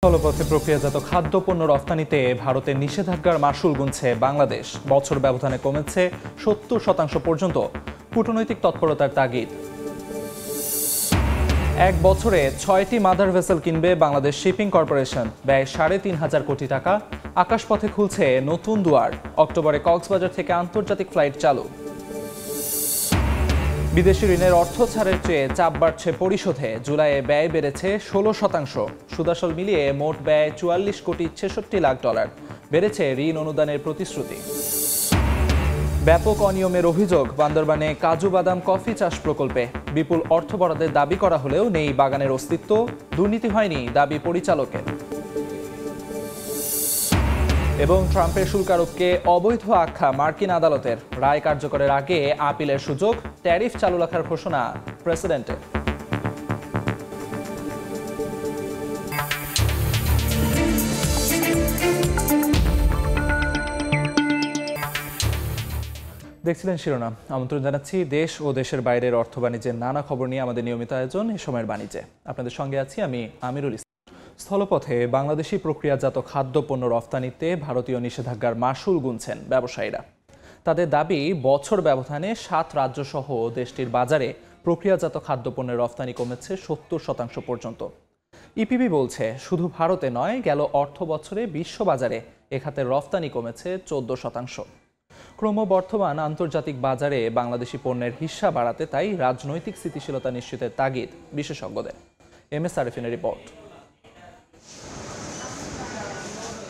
স্থলপথে প্রক্রিয়াজাত খাদ্যপণ্য রফতানিতে ভারতের নিষেধাজ্ঞার মাশুল গুনছে বাংলাদেশ। বছর ব্যবধানে কমেছে ৭০% পর্যন্ত। কূটনৈতিক তৎপরতার তাগিদ। এক বছরে ৬টি মাদার ভেসেল কিনবে বাংলাদেশ শিপিং কর্পোরেশন। ব্যয় ৩৫০০ কোটি টাকা। আকাশপথে খুলছে নতুন দুয়ার। অক্টোবরে কক্সবাজার থেকে আন্তর্জাতিক ফ্লাইট চালু। বিদেশি ঋণের অর্থ ছাড়ের চেয়ে চাপ বাড়ছে পরিশোধে। জুলাইয়ে ব্যয় বেড়েছে ১৬%। সুদাসল মিলিয়ে মোট ব্যয় ৪৪,৬৬,০০,০০০ বেড়েছে ঋণ অনুদানের প্রতিশ্রুতি। ব্যাপক অনিয়মের অভিযোগ বান্দরবানে কাজু বাদাম কফি চাষ প্রকল্পে। বিপুল অর্থ বরাদ্দের দাবি করা হলেও নেই বাগানের অস্তিত্ব। দুর্নীতি হয়নি দাবি পরিচালকের। এবং ট্রাম্পের শুল্ক আরোপকে অবৈধ আখ্যা মার্কিন আদালতের। রায় কার্যকরের আগে আপিলের সুযোগ। ট্যারিফ চালু রাখার ঘোষণা প্রেসিডেন্টের। দেখছিলেন শিরোনাম। আমন্ত্রণ জানাচ্ছি দেশ ও দেশের বাইরের অর্থ বাণিজ্যের নানা খবর নিয়ে আমাদের নিয়মিত আয়োজন এ সময়ের বাণিজ্যে। আপনাদের সঙ্গে আছি আমি আমিরুল ইসলাম। স্থলপথে বাংলাদেশি প্রক্রিয়াজাত খাদ্যপণ্য রফতানিতে ভারতীয় নিষেধাজ্ঞার মাশুল গুনছেন ব্যবসায়ীরা। তাদের দাবি, বছর ব্যবধানে 7 রাজ্য সহ দেশটির বাজারে প্রক্রিয়াজাত খাদ্যপণ্যের রফতানি কমেছে ৭০% পর্যন্ত। ইপিবি বলছে, শুধু ভারতে নয়, গেল অর্থ বছরে বিশ্ববাজারে এ খাতের রফতানি কমেছে 14%। ক্রমবর্ধমান আন্তর্জাতিক বাজারে বাংলাদেশি পণ্যের হিস্যা বাড়াতে তাই রাজনৈতিক স্থিতিশীলতা নিশ্চিতের তাগিদ বিশেষজ্ঞদের। MS আরিফিনের রিপোর্ট।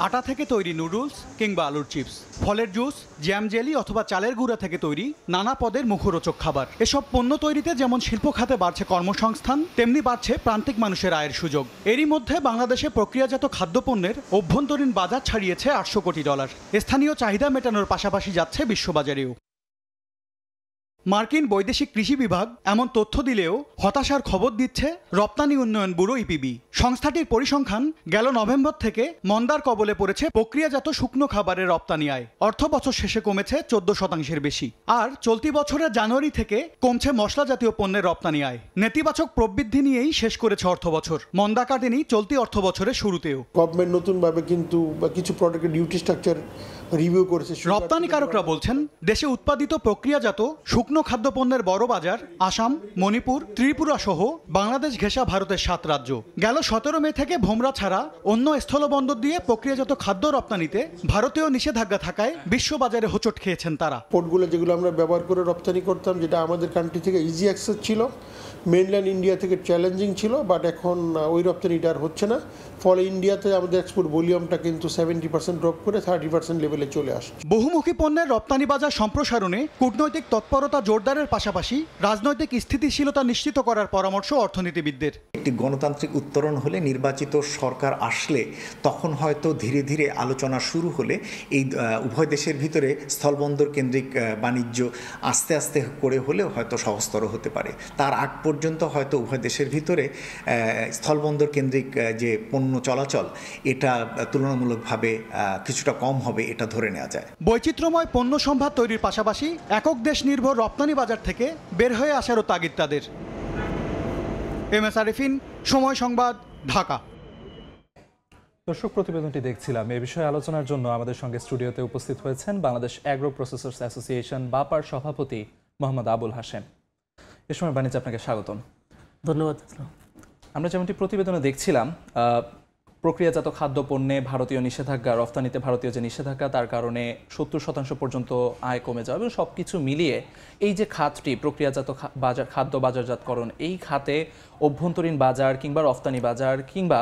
আটা থেকে তৈরি নুডলস কিংবা আলুর চিপস, ফলের জুস, জ্যাম, জেলি অথবা চালের গুঁড়া থেকে তৈরি নানা পদের মুখরোচক খাবার। এসব পণ্য তৈরিতে যেমন শিল্প খাতে বাড়ছে কর্মসংস্থান, তেমনি বাড়ছে প্রান্তিক মানুষের আয়ের সুযোগ। এরই মধ্যে বাংলাদেশে প্রক্রিয়াজাত খাদ্যপণ্যের অভ্যন্তরীণ বাজার ছাড়িয়েছে $৮০০ কোটি। স্থানীয় চাহিদা মেটানোর পাশাপাশি যাচ্ছে বিশ্ববাজারেও। মার্কিন বৈদেশিক কৃষি বিভাগ এমন তথ্য দিলেও হতাশার খবর দিচ্ছে রপ্তানি উন্নয়ন ব্যুরো ইপিবি। সংস্থাটির পরিসংখ্যান, গেল নভেম্বর থেকে মন্দার কবলে পড়েছে প্রক্রিয়াজাত শুকনো খাবারের রপ্তানি আয়। অর্থ বছর শেষে কমেছে 14%-এর বেশি। আর চলতি বছরের জানুয়ারি থেকে কমছে মশলা জাতীয় পণ্যের রপ্তানি আয়। নেতিবাচক প্রবৃদ্ধি নিয়েই শেষ করেছে অর্থ বছর। মন্দা কাটেনি চলতি অর্থ বছরের শুরুতেও। গভর্নমেন্ট নতুনভাবে কিন্তু কিছু প্রোডাক্টের ডিউটি স্ট্রাকচার রিভিউ করেছে। রপ্তানিকারকরা বলছেন, দেশে উৎপাদিত প্রক্রিয়াজাত শুকনো খাদ্যপণ্যের বড় বাজার আসাম, মণিপুর, ত্রিপুরা সহ বাংলাদেশ ঘেঁষা ভারতের 7 রাজ্য। গেল 17 মে থেকে ভোমরা ছাড়া অন্য স্থলবন্দর দিয়ে প্রক্রিয়াজাত খাদ্য রপ্তানিতে ভারতীয় নিষেধাজ্ঞা থাকায় বিশ্ববাজারে হোঁচট খেয়েছেন তারা। পোর্টগুলো যেগুলো আমরা ব্যবহার করে রপ্তানি করতাম, যেটা আমাদের কান্ট্রি থেকে ইজি অ্যাক্সেস ছিল, মেইনল্যান্ড ইন্ডিয়া থেকে চ্যালেঞ্জিং ছিল, বাট এখন ওই রপ্তানিটা আর হচ্ছে না। ফলে ইন্ডিয়াতে আমাদের এক্সপোর্ট ভলিউমটা কিন্তু 70% ড্রপ করে 30% লেভেলে চলে আসছে। বহুমুখী পণ্যের রপ্তানি বাজার সম্প্রসারণে কূটনৈতিক তৎপরতা জোরদারের পাশাপাশি রাজনৈতিক স্থিতিশীলতা নিশ্চিত করার পরামর্শ অর্থনীতিবিদদের। একটি গণতান্ত্রিক উত্তরণ হলে, নির্বাচিত সরকার আসলে, তখন হয়তো ধীরে ধীরে আলোচনা শুরু হলে এই উভয় দেশের ভিতরে স্থলবন্দর কেন্দ্রিক বাণিজ্য আস্তে আস্তে করে হলেও হয়তো সহজতর হতে পারে। তার আগ পর্যন্ত হয়তো উভয় দেশের ভিতরে স্থলবন্দর কেন্দ্রিক যে পণ্য চলাচল, এটা তুলনামূলকভাবে কিছুটা কম হবে, এটা ধরে নেওয়া যায়। বৈচিত্র্যময় পণ্য সম্ভার তৈরির পাশাপাশি একক দেশ নির্ভর রপ্তানি বাজার থেকে বের হয়ে আসারও তাগিদ তাদের। MS আরিফিন, সময় সংবাদ, ঢাকা। দর্শক, প্রতিবেদনটি দেখছিলাম। এ বিষয়ে আলোচনার জন্য আমাদের সঙ্গে স্টুডিওতে উপস্থিত হয়েছেন বাংলাদেশ অ্যাগ্রো প্রসেসর্স অ্যাসোসিয়েশন বাপার সভাপতি মোহাম্মদ আবুল হাশেম। এ সময় বাণিজ্যে আপনাকে স্বাগতম। ধন্যবাদ। আমরা যেমনটি প্রতিবেদনে দেখছিলাম, প্রক্রিয়াজাত খাদ্যপণ্যে ভারতীয় নিষেধাজ্ঞা, রফতানিতে ভারতীয় যে নিষেধাজ্ঞা, তার কারণে 70% পর্যন্ত আয় কমে যাবে। এবং সব কিছু মিলিয়ে এই যে খাতটি, প্রক্রিয়াজাত বাজার, খাদ্য বাজারজাতকরণ, এই খাতে অভ্যন্তরীণ বাজার কিংবা রফতানি বাজার কিংবা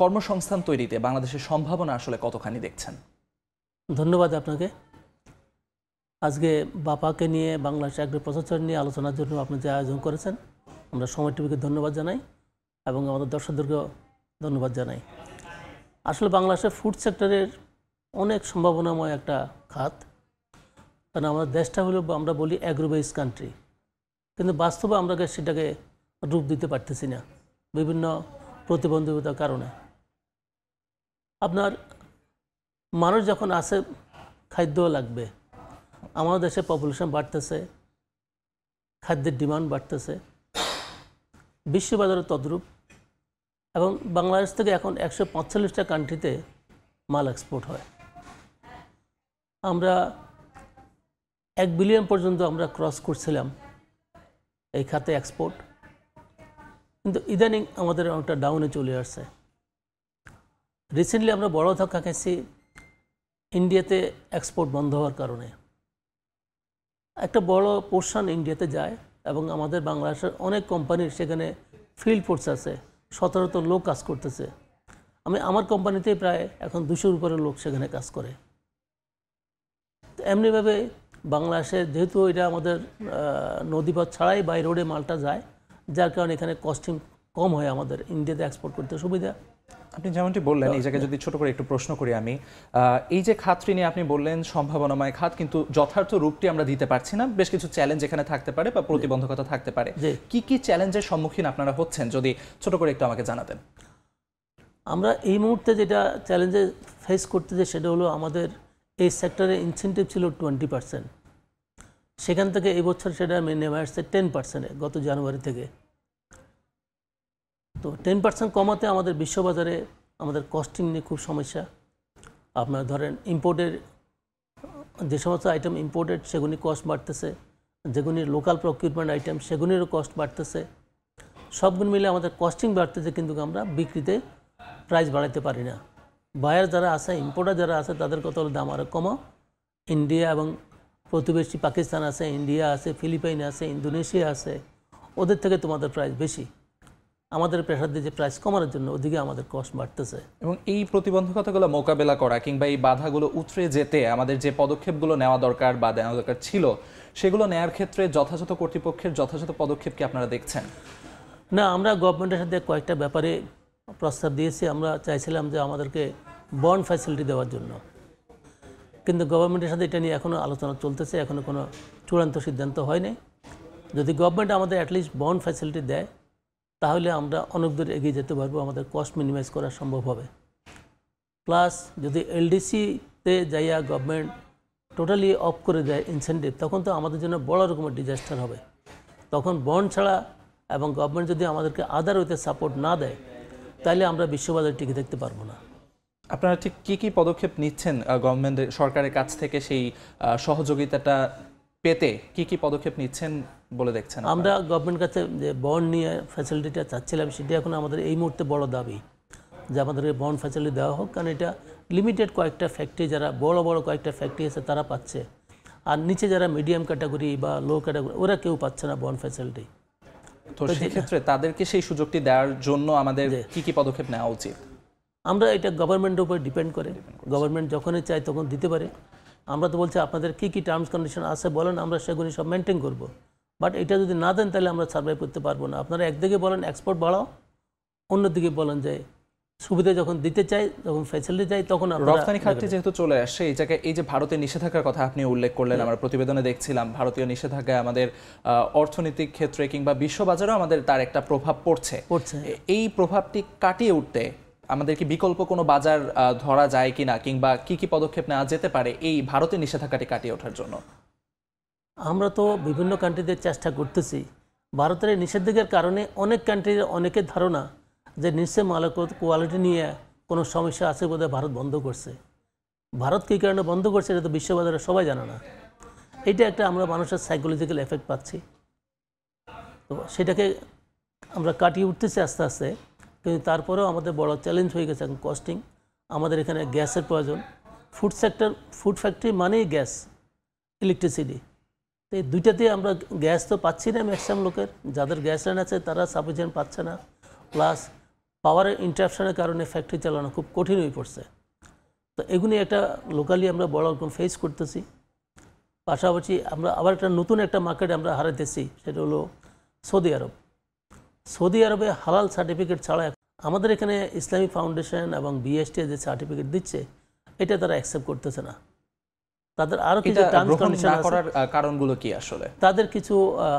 কর্মসংস্থান তৈরিতে বাংলাদেশের সম্ভাবনা আসলে কতখানি দেখছেন? ধন্যবাদ আপনাকে। আজকে বাপাকে নিয়ে, বাংলাদেশ অ্যাগ্রো প্রসেসর নিয়ে আলোচনার জন্য আপনি যে আয়োজন করেছেন, আমরা সময় টিভিকে ধন্যবাদ জানাই এবং আমাদের দর্শকদেরকেও ধন্যবাদ জানাই। আসলে বাংলাদেশের ফুড সেক্টরের অনেক সম্ভাবনাময় একটা খাত, কারণ আমাদের দেশটা হলো, আমরা বলি অ্যাগ্রো বেস কান্ট্রি, কিন্তু বাস্তবে আমরা সেটাকে রূপ দিতে পারতেছি না বিভিন্ন প্রতিবন্ধকতার কারণে। আপনার মানুষ যখন আসে, খাদ্য লাগবে। আমাদের দেশে পপুলেশন বাড়তেছে, খাদ্যের ডিমান্ড বাড়তেছে, বিশ্ববাজারে তদ্রূপ। এবং বাংলাদেশ থেকে এখন 145টা কান্ট্রিতে মাল এক্সপোর্ট হয়। আমরা 1 বিলিয়ন পর্যন্ত আমরা ক্রস করছিলাম এই খাতে এক্সপোর্ট, কিন্তু ইদানিং আমাদের অনেকটা ডাউনে চলে আসছে। রিসেন্টলি আমরা বড় ধাক্কা খেয়েছি ইন্ডিয়াতে এক্সপোর্ট বন্ধ হওয়ার কারণে। একটা বড় পোর্শন ইন্ডিয়াতে যায় এবং আমাদের বাংলাদেশের অনেক কোম্পানির সেখানে ফিল্ড ফোর্স আছে, 17 লোক কাজ করতেছে। আমার কোম্পানিতেই প্রায় এখন 200-র উপরে লোক সেখানে কাজ করে। তো এমনিভাবে বাংলাদেশে যেহেতু এটা আমাদের নদীপথ ছাড়াই বাই রোডে মালটা যায়, যার কারণে এখানে কস্টিং কম হয়, আমাদের ইন্ডিয়াতে এক্সপোর্ট করতে সুবিধা। আপনি যেমনটি বললেন, এই জায়গায় যদি ছোট করে একটু প্রশ্ন করি আমি, এই যে খাতটি নিয়ে আপনি বললেন সম্ভাবনাময় খাত, কিন্তু যথার্থ রূপটি আমরা দিতে পারছি না, বেশ কিছু চ্যালেঞ্জ এখানে থাকতে পারে বা প্রতিবন্ধকতা থাকতে পারে। কি কি চ্যালেঞ্জের সম্মুখীন আপনারা হচ্ছেন যদি ছোট করে একটু আমাকে জানাতেন। আমরা এই মুহূর্তে যেটা চ্যালেঞ্জে ফেস করতেছি সেটা হলো আমাদের এই সেক্টরে ইনসেন্টিভ ছিল 20%, সেখান থেকে এই বছর সেটা নেমে আসছে 10%-এ গত জানুয়ারি থেকে। তো 10% কমাতে আমাদের বিশ্ববাজারে আমাদের কস্টিং নিয়ে খুব সমস্যা। আপনার ধরেন ইম্পোর্টের যে সমস্ত আইটেম ইম্পোর্টেড সেগুলি কস্ট বাড়তেছে, যেগুলি লোকাল প্রকিউরমেন্ট আইটেম সেগুলিরও কস্ট বাড়তেছে। সবগুলো মিলে আমাদের কস্টিং বাড়তেছে, কিন্তু আমরা বিক্রিতে প্রাইস বাড়াতে পারি না। বায়ার যারা আছে, ইম্পোর্টার যারা আছে, তাদের কত দাম আরও কমাও। ইন্ডিয়া এবং প্রতিবেশী পাকিস্তান আছে, ইন্ডিয়া আছে, ফিলিপাইন আছে, ইন্দোনেশিয়া আছে, ওদের থেকে তোমাদের প্রাইস বেশি। আমাদের প্রেশার দিয়ে যে প্রাইস কমানোর জন্য ওদিকে আমাদের কস্ট বাড়তেছে। এবং এই প্রতিবন্ধকতাগুলো মোকাবেলা করা কিংবা এই বাধাগুলো উতরে যেতে আমাদের যে পদক্ষেপগুলো নেওয়া দরকার বা নেওয়া দরকার ছিল, সেগুলো নেওয়ার ক্ষেত্রে যথাযথ কর্তৃপক্ষের যথাযথ পদক্ষেপ কি আপনারা দেখছেন? না, আমরা গভর্নমেন্টের সাথে কয়েকটা ব্যাপারে প্রস্তাব দিয়েছি। আমরা চাইছিলাম যে আমাদেরকে বন্ড ফ্যাসিলিটি দেওয়ার জন্য, কিন্তু গভর্নমেন্টের সাথে এটা নিয়ে এখনও আলোচনা চলতেছে, এখনও কোনো চূড়ান্ত সিদ্ধান্ত হয়নি। যদি গভর্নমেন্ট আমাদের অ্যাটলিস্ট বন্ড ফ্যাসিলিটি দেয়, তাহলে আমরা অনেক দূর এগিয়ে যেতে পারবো, আমাদের কস্ট মিনিমাইজ করা সম্ভব হবে। প্লাস যদি এলডিসিতে যাইয়া গভর্নমেন্ট টোটালি অফ করে দেয় ইনসেন্টিভ, তখন তো আমাদের জন্য বড় রকমের ডিজাস্টার হবে। তখন বন্ড ছাড়া এবং গভর্নমেন্ট যদি আমাদেরকে আদার ওয়েতে সাপোর্ট না দেয়, তাহলে আমরা বিশ্ববাজারে টিকে থাকতে পারবো না। আপনারা ঠিক কি কি পদক্ষেপ নিচ্ছেন গভর্নমেন্টের সরকারের কাছ থেকে সেই সহযোগিতাটা পেতে? কি কি পদক্ষেপ নিচ্ছেন বলে দেখছেন? আমরা গভর্নমেন্ট কাছে যে বন্ড নিয়ে ফ্যাসিলিটিটা চাচ্ছিলাম, সেটা এখন আমাদের এই মুহূর্তে বড় দাবি যে আমাদেরকে বন্ড ফ্যাসিলিটি দেওয়া হোক, কারণ এটা লিমিটেড কয়েকটা ফ্যাক্টরি, যারা বড় বড় কয়েকটা ফ্যাক্টরি আছে তারা পাচ্ছে, আর নিচে যারা মিডিয়াম ক্যাটাগরি বা লো ক্যাটাগরি ওরা কেউ পাচ্ছে না বন্ড ফ্যাসিলিটি। তো সেক্ষেত্রে তাদেরকে সেই সুযোগটি দেওয়ার জন্য আমাদের কি কি পদক্ষেপ নেওয়া উচিত? আমরা এটা গভর্নমেন্টের উপর ডিপেন্ড করে, গভর্নমেন্ট যখনই চায় তখন দিতে পারে। আমরা তো বলছি আপনাদের কি কি টার্মস কন্ডিশন আছে বলেন, আমরা সেগুলি সব মেনটেন করব। বাট এটা যদি না দেন তাহলে আমরা সার্ভাইভ করতে পারবো না। আপনারা একদিকে বলেন এক্সপোর্ট বাড়াও, অন্যদিকে বলেন যে সুবিধা যখন দিতে চাই, যখন ফ্যাসিলিটি চাই তখন রপ্তানি খাতটি যেহেতু চলে আসছে এই জায়গায়, এই যে ভারতের নিষেধাজ্ঞার কথা আপনি উল্লেখ করলেন, আমরা প্রতিবেদনে দেখছিলাম ভারতীয় নিষেধাজ্ঞা আমাদের অর্থনৈতিক ক্ষেত্রে কিংবা বিশ্ববাজারেও আমাদের তার একটা প্রভাব পড়ছে। এই প্রভাবটি কাটিয়ে উঠতে আমাদের কি বিকল্প কোনো বাজার ধরা যায় কিনা, কিংবা কি কি পদক্ষেপ নেওয়া যেতে পারে এই ভারতের নিষেধাজ্ঞাটি কাটিয়ে ওঠার জন্য? আমরা তো বিভিন্ন কান্ট্রিতে চেষ্টা করতেছি। ভারতের নিষেধাজ্ঞার কারণে অনেক কান্ট্রির অনেকের ধারণা যে নিশ্চয় মালের কোয়ালিটি নিয়ে কোনো সমস্যা আছে বোধহয় ভারত বন্ধ করছে। ভারত কী কারণে বন্ধ করছে এটা তো বিশ্ববাজারে সবাই জানে না। এটা একটা আমরা মানুষের সাইকোলজিক্যাল এফেক্ট পাচ্ছি। তো সেটাকে আমরা কাটিয়ে উঠতেছি আস্তে আস্তে, কিন্তু তারপরেও আমাদের বড় চ্যালেঞ্জ হয়ে গেছে এখন কস্টিং। আমাদের এখানে গ্যাসের প্রয়োজন। ফুড ফ্যাক্টরি মানেই গ্যাস, ইলেকট্রিসিটি। তো এই দুইটাতেই আমরা গ্যাস তো পাচ্ছি না, ম্যাক্সিমাম লোকের যাদের গ্যাস লাইন আছে তারা সাফিসিয়েন্ট পাচ্ছে না। প্লাস পাওয়ারের ইন্টারাপশনের কারণে ফ্যাক্টরি চালানো খুব কঠিন হয়ে পড়ছে। তো এগুলি একটা লোকালি আমরা বড় রকম ফেস করতেছি। পাশাপাশি আমরা আবার নতুন একটা মার্কেট আমরা হারাইতেছি, সেটা হলো সৌদি আরব। সৌদি আরবে হালাল সার্টিফিকেট ছাড়া আমাদের এখানে ইসলামিক ফাউন্ডেশন এবং বিএসটি যে সার্টিফিকেট দিচ্ছে এটা তারা অ্যাকসেপ্ট করতেছে না। তাদের আরও কিছু টার্মস কন্ডিশন আছে। কারণগুলো কি আসলে? তাদের কিছু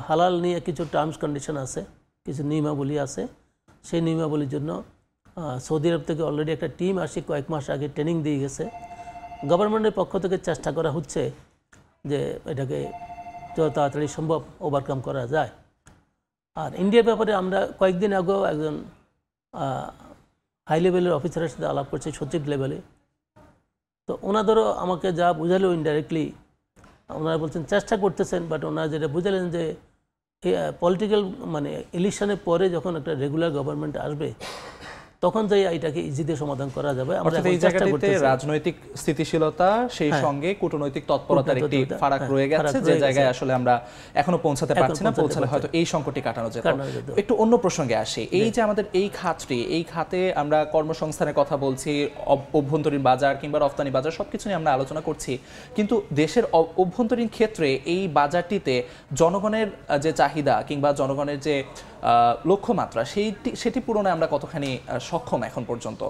হালাল নিয়ে কিছু টার্মস কন্ডিশন আছে, কিছু নিয়মাবলী আছে। সেই নিয়মাবলীর জন্য সৌদি আরব থেকে অলরেডি একটা টিম আসে, কয়েক মাস আগে ট্রেনিং দিয়ে গেছে। গভর্নমেন্টের পক্ষ থেকে চেষ্টা করা হচ্ছে যে এটাকে যত তাড়াতাড়ি সম্ভব ওভারকাম করা যায়। আর ইন্ডিয়ার ব্যাপারে আমরা কয়েকদিন আগেও একজন হাই লেভেলের অফিসারের সাথে আলাপ করছি, সচিব লেভেলে। তো ওনাদেরও আমাকে যা বুঝালো ইনডাইরেক্টলি, ওনারা বলছেন চেষ্টা করতেছেন, বাট ওনারা যেটা বুঝালেন যে পলিটিক্যাল মানে ইলেকশনের পরে যখন একটা রেগুলার গভর্নমেন্ট আসবে তখন যাই এটাকে ইজিতে সমাধান করা যাবে। আমরা এই জায়গাটিতে রাজনৈতিক স্থিতিশীলতা সেই সঙ্গে কূটনৈতিক তৎপরতার একটি ফারাক রয়ে গেছে, যে জায়গায় আসলে আমরা এখনো পৌঁছাতে পারছি না। পৌঁছালে হয়তো এই সংকটটি কাটানো যেত। একটু অন্য প্রসঙ্গে আসি, এই যে আমাদের এই খাতটি, এই খাতে আমরা কর্মসংস্থানের কথা বলছি, অভ্যন্তরীণ বাজার কিংবা রপ্তানি বাজার সবকিছু নিয়ে আমরা আলোচনা করছি, কিন্তু দেশের অভ্যন্তরীণ ক্ষেত্রে এই বাজারটিতে জনগণের যে চাহিদা কিংবা জনগণের যে লক্ষ্যমাত্রা সেটি পূরণে আমরা কতখানি সক্ষম এখন পর্যন্ত?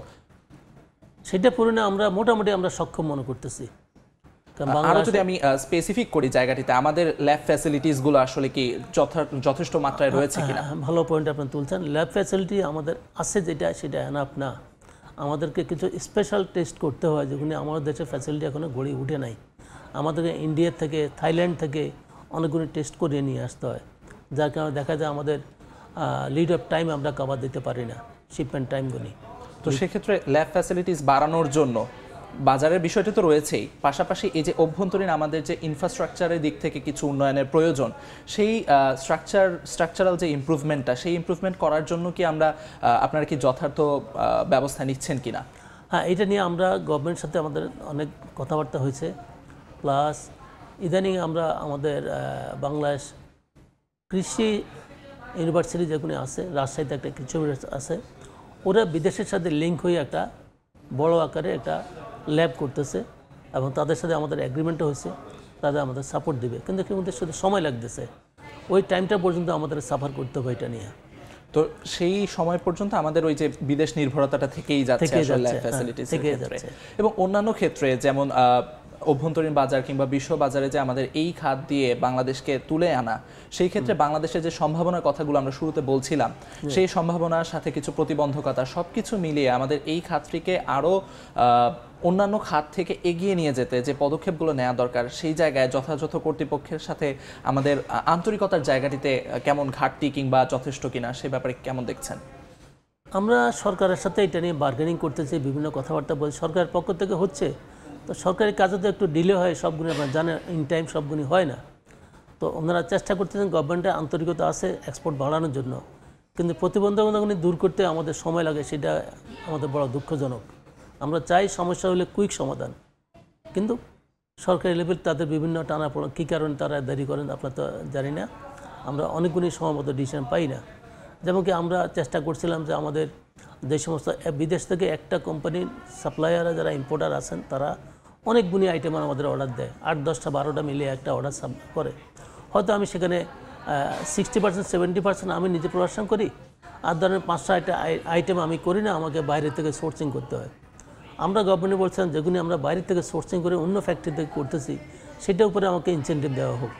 সেটা পূরণে আমরা মোটামুটি আমরা সক্ষম মনে করতেছি। আরো যদি আমি স্পেসিফিক করি জায়গাটিতে আমাদের ল্যাব ফ্যাসিলিটিস গুলো আসলে কি যথেষ্ট মাত্রায় রয়েছে কিনা? ভালো পয়েন্ট আপনি তুলছেন। ল্যাব ফ্যাসিলিটি আমাদের আছে, যেটা সেটা এনাফ না। আমাদেরকে কিছু স্পেশাল টেস্ট করতে হয়, যেগুলি আমাদের দেশের ফ্যাসিলিটি এখনো গড়ে উঠে নাই। আমাদেরকে ইন্ডিয়া থেকে, থাইল্যান্ড থেকে অনেকগুলি টেস্ট করিয়ে নিয়ে আসতে হয়, যার কারণে দেখা যায় আমাদের লিড অফ টাইম আমরা কভার দিতে পারি না, শিপমেন্ট টাইমগুলি। তো সেক্ষেত্রে ল্যাব ফ্যাসিলিটিস বাড়ানোর জন্য বাজারের বিষয়টি তো রয়েছেই, পাশাপাশি এই যে অভ্যন্তরীণ আমাদের যে ইনফ্রাস্ট্রাকচারের দিক থেকে কিছু উন্নয়নের প্রয়োজন, সেই স্ট্রাকচারাল যে ইমপ্রুভমেন্টটা, সেই ইমপ্রুভমেন্ট করার জন্য কি আমরা আপনারা কি যথার্থ ব্যবস্থা নিচ্ছেন কিনা? হ্যাঁ, এটা নিয়ে আমরা গভর্নমেন্টের সাথে আমাদের অনেক কথাবার্তা হয়েছে। প্লাস ইদানিং আমরা আমাদের বাংলাদেশ কৃষি ইউনিভার্সিটি যেগুলো আছে, রাজশাহীতে একটা কৃষি ইউনিভার্সিটি আছে, ওরা বিদেশের সাথে লিঙ্ক হয়ে একটা বড় আকারে একটা ল্যাব করতেছে এবং তাদের সাথে আমাদের এগ্রিমেন্টও হয়েছে, তাদের আমাদের সাপোর্ট দিবে। কিন্তু এর মধ্যে শুধু সময় লাগতেছে, ওই টাইমটা পর্যন্ত আমাদের সাফার করতে হবে এটা নিয়ে। তো সেই সময় পর্যন্ত আমাদের ওই যে বিদেশ নির্ভরতাটা থেকেই যাচ্ছে ল্যাব ফ্যাসিলিটিস এর ক্ষেত্রে, এবং অন্যান্য ক্ষেত্রে যেমন অভ্যন্তরীণ বাজার কিংবা বিশ্ব বাজারে যে আমাদের এই খাত দিয়ে বাংলাদেশকে তুলে আনা, সেই ক্ষেত্রে বাংলাদেশের যে সম্ভাবনার কথাগুলো আমরা শুরুতে বলছিলাম, সেই সম্ভাবনার সাথে কিছু প্রতিবন্ধকতা সবকিছু মিলিয়ে আমাদের এই খাতটিকে আরো অন্যান্য খাত থেকে এগিয়ে নিয়ে যেতে যে পদক্ষেপগুলো নেওয়া দরকার, সেই জায়গায় যথাযথ কর্তৃপক্ষের সাথে আমাদের আন্তরিকতার জায়গাটিতে কেমন ঘাটতি কিংবা যথেষ্ট কিনা, সে ব্যাপারে কেমন দেখছেন? আমরা সরকারের সাথে এটা নিয়ে বার্গেনিং করতেছি, বিভিন্ন কথাবার্তা বলছি, সরকারের পক্ষ থেকে হচ্ছে। তো সরকারি কাজে তো একটু ডিলে হয়, সবগুলি আপনারা জানেন, ইন টাইম সবগুলি হয় না। তো ওনারা চেষ্টা করতেছেন, গভর্নমেন্টের আন্তরিকতা আছে এক্সপোর্ট বাড়ানোর জন্য, কিন্তু প্রতিবন্ধকতাগুলি দূর করতে আমাদের সময় লাগে, সেটা আমাদের বড় দুঃখজনক। আমরা চাই সমস্যা হলে কুইক সমাধান, কিন্তু সরকারি লেভেল তাদের বিভিন্ন টানাপোড়েন, কী কারণে তারা দেরি করেন আপনারা তো জানি না। আমরা অনেকগুলি সময়মতো ডিসিশন পাই না। যেমন কি আমরা চেষ্টা করছিলাম যে আমাদের যে সমস্ত বিদেশ থেকে একটা কোম্পানির সাপ্লায়াররা যারা ইম্পোর্টার আছেন, তারা অনেকগুলি আইটেম আমাদের অর্ডার দেয়, 8, 10টা 12টা মিলিয়ে একটা অর্ডার করে। হয়তো আমি সেখানে 60% 70% আমি নিজে প্রোডাকশন করি, আর ধরেন 5-6টা আইটেম আমি করি না, আমাকে বাইরে থেকে সোর্সিং করতে হয়। আমরা গভর্নমেন্টে বলছিলাম যেগুলি আমরা বাইরে থেকে সোর্সিং করে অন্য ফ্যাক্টরি থেকে করতেছি, সেটার উপরে আমাকে ইনসেন্টিভ দেওয়া হোক।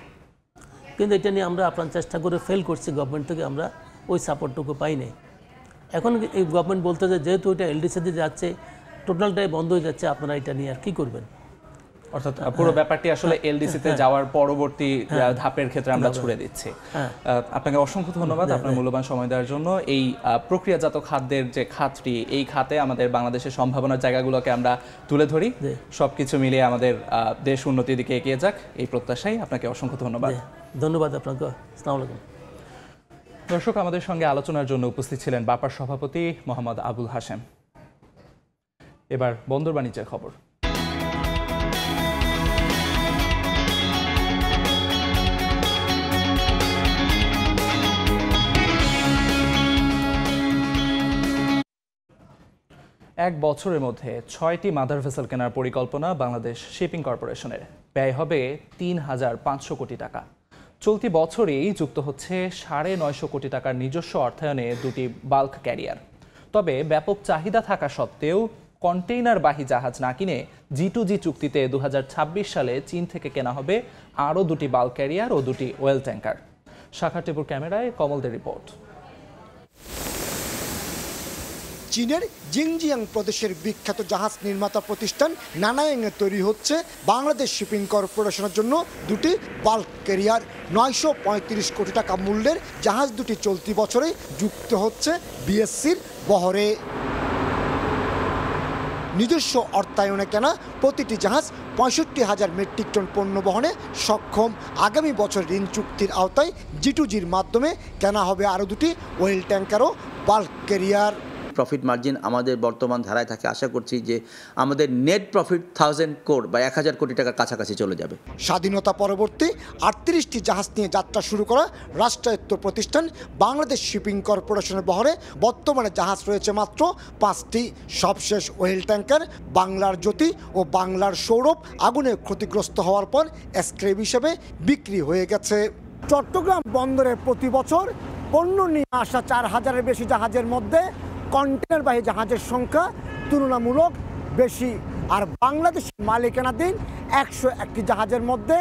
কিন্তু এটা নিয়ে আমরা আপনার চেষ্টা করে ফেল করছি, গভর্নমেন্ট থেকে আমরা ওই সাপোর্টটুকু পাই নাই। এখন এই গভর্নমেন্ট বলতে যে যেহেতু এটা এলডিসিতে যাচ্ছে, টোটালটাই বন্ধ হয়ে যাচ্ছে, আপনারা এটা নিয়ে আর কী করবেন? অর্থাৎ পুরো ব্যাপারটি আসলে এলডিসিতে যাওয়ার পরবর্তী ধাপের ক্ষেত্রে আমরা ছুড়ে দিচ্ছি। আপনাকে অসংখ্য ধন্যবাদ আপনার মূল্যবান সময় দেওয়ার জন্য। এই প্রক্রিয়াজাত খাদ্যের যে খাতটি, এই খাতে আমাদের বাংলাদেশের সম্ভাবনার জায়গাগুলোকে আমরা তুলে ধরি, সবকিছু মিলিয়ে আমাদের দেশ উন্নতির দিকে এগিয়ে যাক, এই প্রত্যাশাই। আপনাকে অসংখ্য ধন্যবাদ। ধন্যবাদ আপনাকে। আসসালামু আলাইকুম। দর্শক, আমাদের সঙ্গে আলোচনার জন্য উপস্থিত ছিলেন বাপার সভাপতি মোহাম্মদ আবুল হাশেম। এবার বন্দর বাণিজ্যের খবর। এক বছরের মধ্যে 6টি মাদার ভেসেল কেনার পরিকল্পনা বাংলাদেশ শিপিং কর্পোরেশনের। ব্যয় হবে 3,500 কোটি টাকা। চলতি বছরেই যুক্ত হচ্ছে 950 কোটি টাকার নিজস্ব অর্থায়নে 2টি বাল্ক ক্যারিয়ার। তবে ব্যাপক চাহিদা থাকা সত্ত্বেও কন্টেইনারবাহী জাহাজ না কিনে G2G চুক্তিতে 2026 সালে চীন থেকে কেনা হবে আরও 2টি বাল্ক ক্যারিয়ার ও 2টি ওয়েল ট্যাঙ্কার। শাখা টিপুর ক্যামেরায় কমলদের রিপোর্ট। চীনের জিংজিয়াং প্রদেশের বিখ্যাত জাহাজ নির্মাতা প্রতিষ্ঠান নানায়াংয়ে তৈরি হচ্ছে বাংলাদেশ শিপিং কর্পোরেশনের জন্য 2টি বাল্ক ক্যারিয়ার। 935 কোটি টাকা মূল্যের জাহাজ দুটি চলতি বছরে যুক্ত হচ্ছে বিএসসির বহরে। নিজস্ব অর্থায়নে কেনা প্রতিটি জাহাজ 65,000 মেট্রিক টন পণ্য বহনে সক্ষম। আগামী বছর ঋণ চুক্তির আওতায় G2Gর মাধ্যমে কেনা হবে আরও 2টি ওয়েল ট্যাঙ্কার ও বাল্ক ক্যারিয়ার। প্রফিট মার্জিন আমাদের বর্তমান ধারায় থাকে, আশা করছি যে আমাদের নেট প্রফিট 1000 কোটি বা 1000 কোটি টাকার কাছাকাছি চলে যাবে। স্বাধীনতা পরবর্তী 38টি জাহাজ নিয়ে যাত্রা শুরু করা রাষ্ট্রায়ত্ত প্রতিষ্ঠান বাংলাদেশ শিপিং কর্পোরেশনের বহরে বর্তমানে জাহাজ রয়েছে মাত্র 5টি। সবশেষ ওয়েল ট্যাঙ্কার বাংলার জ্যোতি ও বাংলার সৌরভ আগুনে ক্ষতিগ্রস্ত হওয়ার পর স্ক্র্যাপ হিসেবে বিক্রি হয়ে গেছে। চট্টগ্রাম বন্দরে প্রতি বছর পণ্য নিয়ে আসা 4000-এর বেশি জাহাজের মধ্যে কন্টেনারবাহী জাহাজের সংখ্যা তুলনামূলক বেশি। আর বাংলাদেশের মালিকানাধীন 101টি জাহাজের মধ্যে